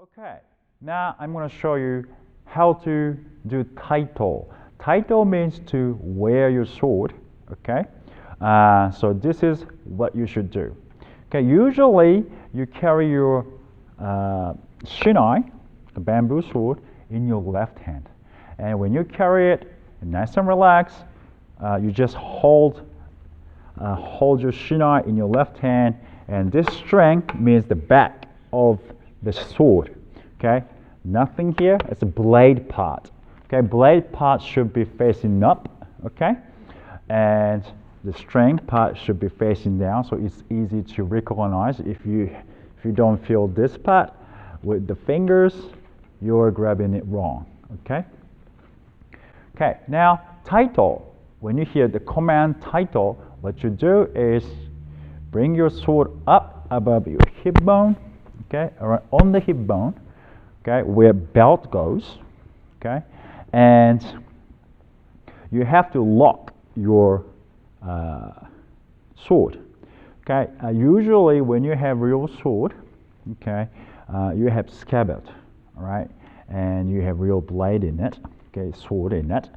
Okay, now I'm going to show you how to do taito. Taito means to wear your sword, okay? So this is what you should do. Okay, usually you carry your shinai, the bamboo sword, in your left hand. And when you carry it nice and relaxed, you just hold your shinai in your left hand, and this strength means the back of the sword. Okay, nothing here. It's a blade part. Okay, blade part should be facing up. Okay, and the strength part should be facing down, so it's easy to recognize. If you don't feel this part with the fingers, you're grabbing it wrong. Okay. Okay, now taito. When you hear the command taito, what you do is bring your sword up above your hip bone, okay, on the hip bone, okay, where belt goes, okay, and you have to lock your sword, okay. Usually when you have real sword, okay, you have scabbard, all right, and you have real blade in it, okay, sword in it.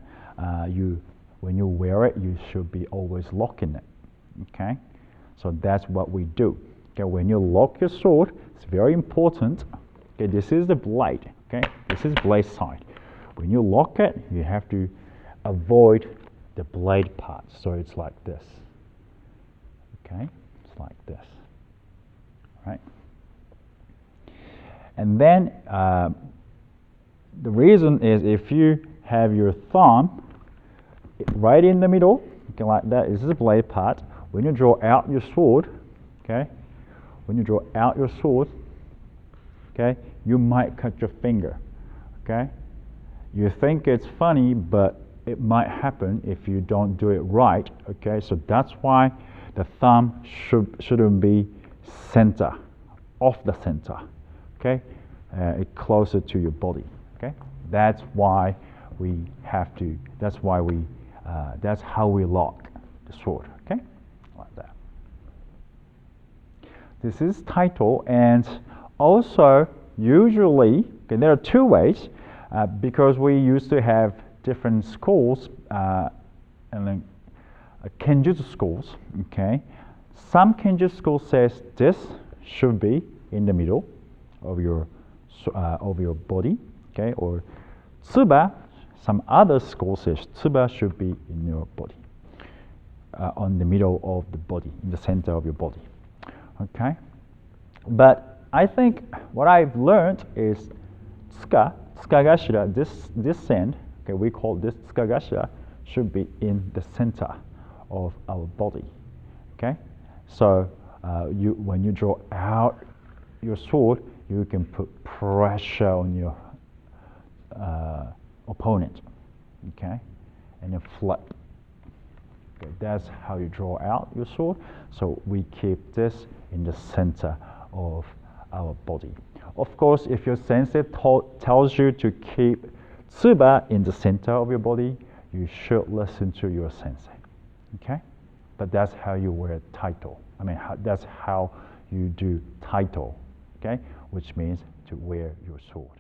When you wear it, you should be always locking it, okay? So that's what we do. Okay, when you lock your sword, it's very important. Okay, this is the blade, okay? This is blade side. When you lock it, you have to avoid the blade part. So it's like this, okay? It's like this, right? And then the reason is if you have your thumb right in the middle, okay, like that. This is the blade part. When you draw out your sword, okay, when you draw out your sword, okay, you might cut your finger, okay. You think it's funny, but it might happen if you don't do it right, okay. So that's why the thumb shouldn't be center, off the center, okay. It closer to your body, okay. That's why we have to. That's why we. That's how we lock the sword, okay, like that. This is taito, and also usually, okay, there are two ways, because we used to have different schools, and then kenjutsu schools, okay. Some kenjutsu schools says this should be in the middle of your body, okay, or tsuba. Some other schools says tsuba should be in your body, on the middle of the body, in the center of your body. Okay, but I think what I've learned is tsukagashira, this sand, okay, we call this tsukagashira, should be in the center of our body. Okay, so when you draw out your sword, you can put pressure on your opponent, okay, and then flip. Okay, that's how you draw out your sword. So we keep this in the center of our body. Of course, if your sensei tells you to keep tsuba in the center of your body, you should listen to your sensei, okay? But that's how you wear taito. I mean, that's how you do taito, okay? Which means to wear your sword.